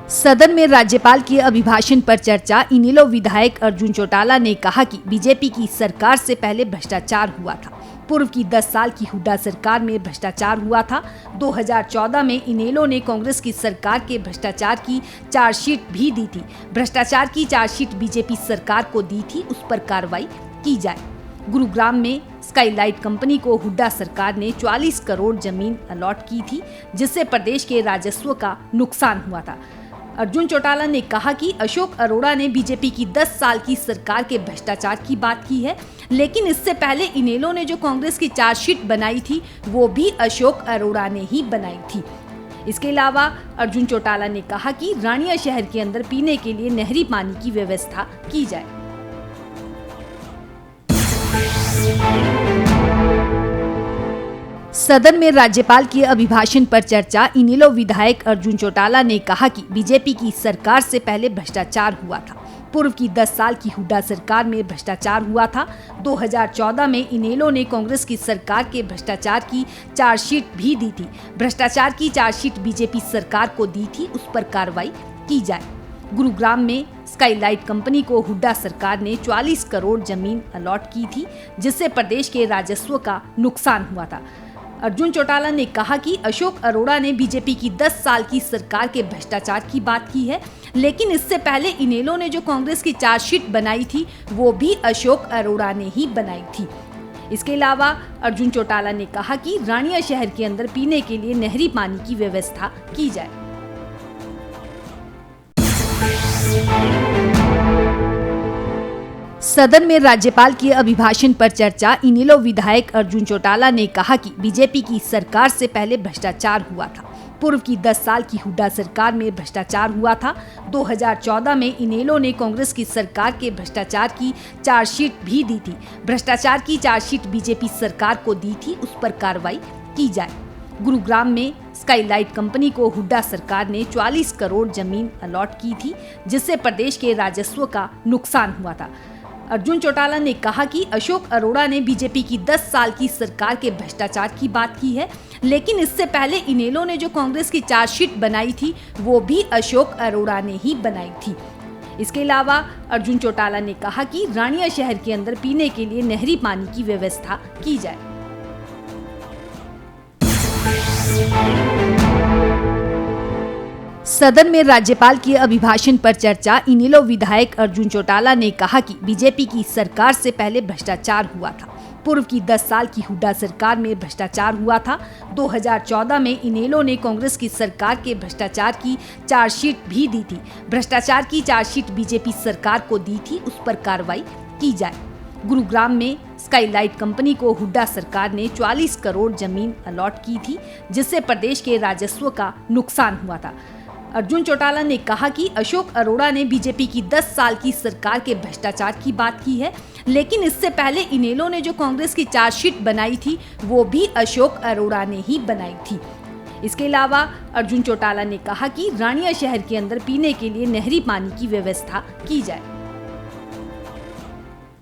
सदन में राज्यपाल के अभिभाषण पर चर्चा। इनेलो विधायक अर्जुन चौटाला ने कहा कि बीजेपी की सरकार से पहले भ्रष्टाचार हुआ था। पूर्व की 10 साल की हुड्डा सरकार में भ्रष्टाचार हुआ था। 2014 में इनेलो ने कांग्रेस की सरकार के भ्रष्टाचार की चार्जशीट भी दी थी। भ्रष्टाचार की चार्जशीट बीजेपी सरकार को दी थी, उस पर कार्रवाई की जाए। गुरुग्राम में स्काईलाइट कंपनी को हुड्डा सरकार ने 44 करोड़ जमीन अलॉट की थी, जिससे प्रदेश के राजस्व का नुकसान हुआ था। अर्जुन चौटाला ने कहा कि अशोक अरोड़ा ने बीजेपी की 10 साल की सरकार के भ्रष्टाचार की बात की है, लेकिन इससे पहले इनेलो ने जो कांग्रेस की चार्जशीट बनाई थी वो भी अशोक अरोड़ा ने ही बनाई थी। इसके अलावा अर्जुन चौटाला ने कहा कि रानिया शहर के अंदर पीने के लिए नहरी पानी की व्यवस्था की जाए। सदन में राज्यपाल के अभिभाषण पर चर्चा। इनेलो विधायक अर्जुन चौटाला ने कहा कि बीजेपी की सरकार से पहले भ्रष्टाचार हुआ था। पूर्व की 10 साल की हुड्डा सरकार में भ्रष्टाचार हुआ था। 2014 में इनेलो ने कांग्रेस की सरकार के भ्रष्टाचार की चार्जशीट भी दी थी। भ्रष्टाचार की चार्जशीट बीजेपी सरकार को दी थी, उस पर कार्रवाई की जाए। गुरुग्राम में स्काईलाइट कंपनी को हुड्डा सरकार ने 44 करोड़ जमीन अलॉट की थी, जिससे प्रदेश के राजस्व का नुकसान हुआ था। अर्जुन चौटाला ने कहा कि अशोक अरोड़ा ने बीजेपी की 10 साल की सरकार के भ्रष्टाचार की बात की है, लेकिन इससे पहले इनेलो ने जो कांग्रेस की चार्जशीट बनाई थी वो भी अशोक अरोड़ा ने ही बनाई थी। इसके अलावा अर्जुन चौटाला ने कहा कि रानिया शहर के अंदर पीने के लिए नहरी पानी की व्यवस्था की जाए। सदन में राज्यपाल के अभिभाषण पर चर्चा। इनेलो विधायक अर्जुन चौटाला ने कहा कि बीजेपी की सरकार से पहले भ्रष्टाचार हुआ था। पूर्व की 10 साल की हुड्डा सरकार में भ्रष्टाचार हुआ था। 2014 में इनेलो ने कांग्रेस की सरकार के भ्रष्टाचार की चार्जशीट भी दी थी। भ्रष्टाचार की चार्जशीट बीजेपी सरकार को दी थी, उस पर कार्रवाई की जाए। गुरुग्राम में स्काईलाइट कंपनी को हुड्डा सरकार ने 44 करोड़ जमीन अलॉट की थी, जिससे प्रदेश के राजस्व का नुकसान हुआ था। अर्जुन चौटाला ने कहा कि अशोक अरोड़ा ने बीजेपी की 10 साल की सरकार के भ्रष्टाचार की बात की है, लेकिन इससे पहले इनेलो ने जो कांग्रेस की चार्जशीट बनाई थी वो भी अशोक अरोड़ा ने ही बनाई थी। इसके अलावा अर्जुन चौटाला ने कहा कि रानिया शहर के अंदर पीने के लिए नहरी पानी की व्यवस्था की जाए। सदन में राज्यपाल के अभिभाषण पर चर्चा। इनेलो विधायक अर्जुन चौटाला ने कहा कि बीजेपी की सरकार से पहले भ्रष्टाचार हुआ था। पूर्व की 10 साल की हुड्डा सरकार में भ्रष्टाचार हुआ था। 2014 में इनेलो ने कांग्रेस की सरकार के भ्रष्टाचार की चार्जशीट भी दी थी। भ्रष्टाचार की चार्जशीट बीजेपी सरकार को दी थी, उस पर कार्रवाई की जाए। गुरुग्राम में स्काईलाइट कंपनी को हुड्डा सरकार ने 44 करोड़ जमीन अलॉट की थी, जिससे प्रदेश के राजस्व का नुकसान हुआ था। अर्जुन चौटाला ने कहा कि अशोक अरोड़ा ने बीजेपी की 10 साल की सरकार के भ्रष्टाचार की बात की है, लेकिन इससे पहले इनेलो ने जो कांग्रेस की चार्जशीट बनाई थी वो भी अशोक अरोड़ा ने ही बनाई थी। इसके अलावा अर्जुन चौटाला ने कहा कि रानिया शहर के अंदर पीने के लिए नहरी पानी की व्यवस्था की जाए।